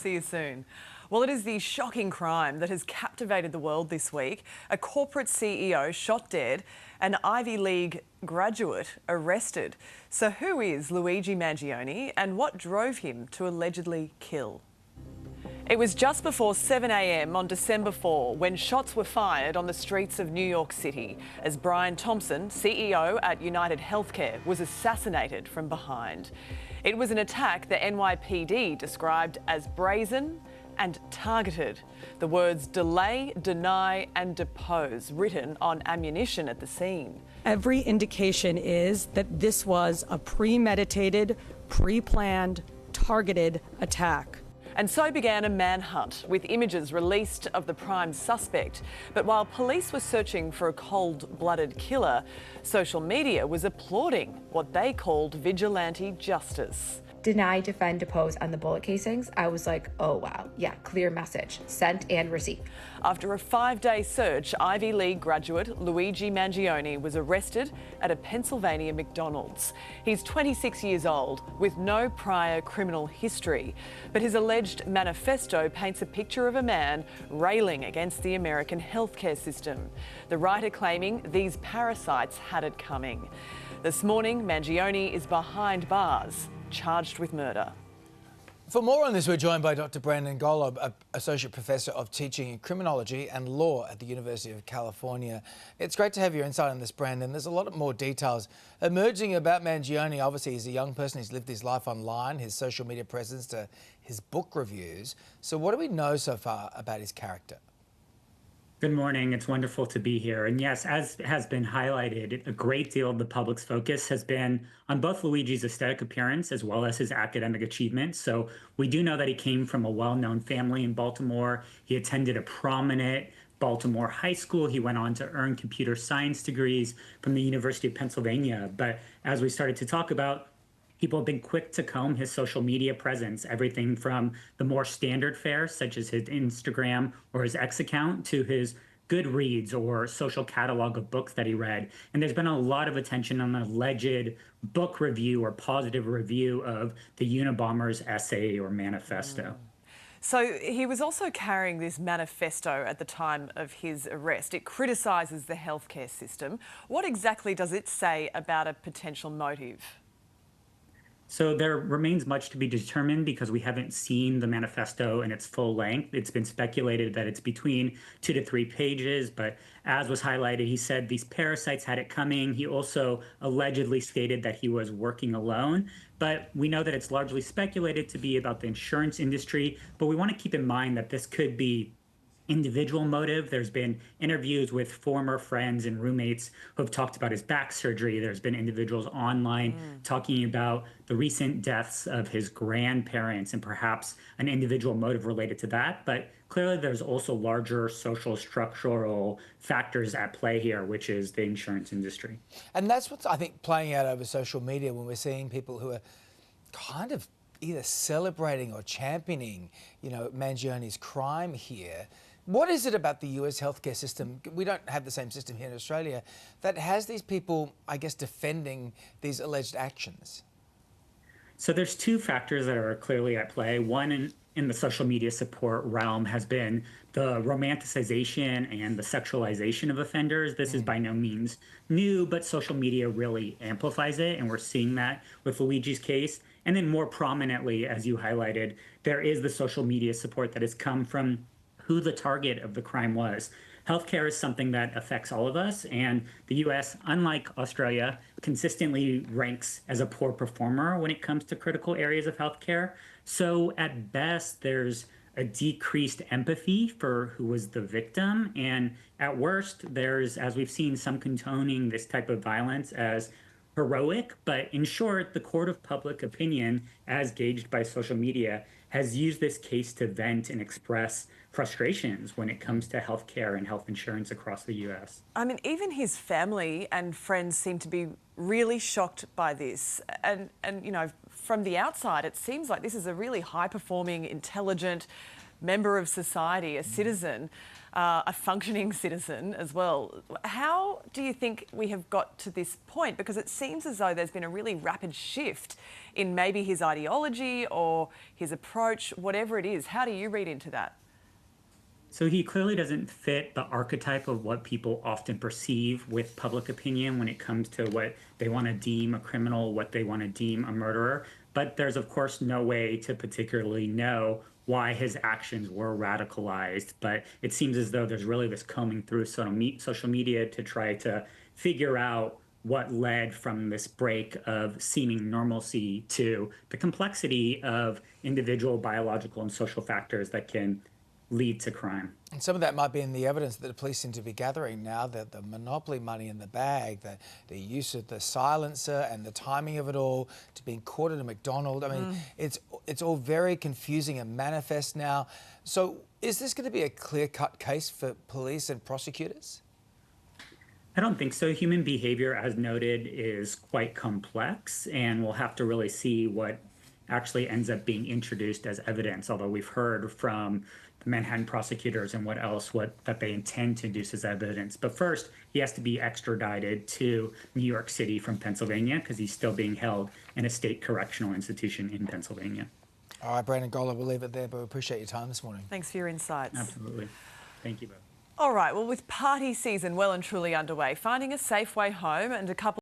See you soon. Well, it is the shocking crime that has captivated the world this week. A corporate CEO shot dead, an Ivy League graduate arrested. So who is Luigi Mangione and what drove him to allegedly kill? It was just before 7 a.m. on December 4 when shots were fired on the streets of New York City as Brian Thompson, CEO at United Healthcare, was assassinated from behind. It was an attack the NYPD described as brazen and targeted. The words delay, deny and depose written on ammunition at the scene. Every indication is that this was a premeditated, pre-planned, targeted attack. And so began a manhunt with images released of the prime suspect. But while police were searching for a cold-blooded killer, social media was applauding what they called vigilante justice. Deny, defend, depose on the bullet casings. I was like, oh wow, yeah, clear message, sent and received. After a 5-day search, Ivy League graduate Luigi Mangione was arrested at a Pennsylvania McDonald's. He's 26 years old with no prior criminal history, but his alleged manifesto paints a picture of a man railing against the American healthcare system. The writer claiming these parasites had it coming. This morning, Mangione is behind bars, charged with murder. For more on this, we're joined by Dr. Brandon Golub, Associate Professor of Teaching in Criminology and Law at the University of California. It's great to have your insight on this, Brandon. There's a lot more details emerging about Mangione. Obviously, he's a young person. He's lived his life online, his social media presence to his book reviews. So what do we know so far about his character? Good morning. It's wonderful to be here. And yes, as has been highlighted, a great deal of the public's focus has been on both Luigi's aesthetic appearance as well as his academic achievements. So we do know that he came from a well-known family in Baltimore. He attended a prominent Baltimore high school. He went on to earn computer science degrees from the University of Pennsylvania. But as we started to talk about, people have been quick to comb his social media presence, everything from the more standard fare, such as his Instagram or his X account, to his Goodreads or social catalog of books that he read. And there's been a lot of attention on the alleged book review or positive review of the Unabomber's essay or manifesto. So he was also carrying this manifesto at the time of his arrest. It criticises the healthcare system. What exactly does it say about a potential motive? So there remains much to be determined because we haven't seen the manifesto in its full length. It's been speculated that it's between 2 to 3 pages, but as was highlighted, he said these parasites had it coming. He also allegedly stated that he was working alone, but we know that it's largely speculated to be about the insurance industry, but we want to keep in mind that this could be individual motive. There's been interviews with former friends and roommates who have talked about his back surgery. There's been individuals online talking about the recent deaths of his grandparents and perhaps an individual motive related to that. But clearly there's also larger social structural factors at play here, which is the insurance industry. And that's what's, I think, playing out over social media when we're seeing people who are kind of either celebrating or championing, Mangione's crime here. What is it about the US healthcare system? We don't have the same system here in Australia that has these people, I guess, defending these alleged actions. So there's 2 factors that are clearly at play. One in the social media support realm has been the romanticization and the sexualization of offenders. This is by no means new, but social media really amplifies it, and we're seeing that with Luigi's case. And then more prominently, as you highlighted, there is the social media support that has come from who the target of the crime was. Healthcare is something that affects all of us, and the US, unlike Australia, consistently ranks as a poor performer when it comes to critical areas of healthcare. So at best, there's a decreased empathy for who was the victim, and at worst, there's, as we've seen, some condoning this type of violence as heroic. But in short, the court of public opinion, as gauged by social media, has used this case to vent and express frustrations when it comes to healthcare and health insurance across the US. I mean, even his family and friends seem to be really shocked by this. And from the outside, it seems like this is a really high-performing, intelligent, member of society, a citizen, a functioning citizen as well. How do you think we have got to this point? Because it seems as though there's been a really rapid shift in maybe his ideology or his approach, whatever it is. How do you read into that? So he clearly doesn't fit the archetype of what people often perceive with public opinion when it comes to what they want to deem a criminal, what they want to deem a murderer. But there's, of course, no way to particularly know why his actions were radicalized. But it seems as though there's really this combing through social media to try to figure out what led from this break of seeming normalcy to the complexity of individual biological and social factors that can lead to crime. And some of that might be in the evidence that the police seem to be gathering now, that the monopoly money in the bag, the use of the silencer and the timing of it all, to being caught at a McDonald's. I mean, it's all very confusing and manifest now. So is this going to be a clear-cut case for police and prosecutors? I don't think so. Human behavior, as noted, is quite complex, and we'll have to really see what actually ends up being introduced as evidence, although we've heard from the Manhattan prosecutors and that they intend to introduce as evidence. But first, he has to be extradited to New York City from Pennsylvania because he's still being held in a state correctional institution in Pennsylvania. All right, Brandon Golub, we'll leave it there, but we appreciate your time this morning. Thanks for your insights. Absolutely. Thank you both. All right, well, with party season well and truly underway, finding a safe way home and a couple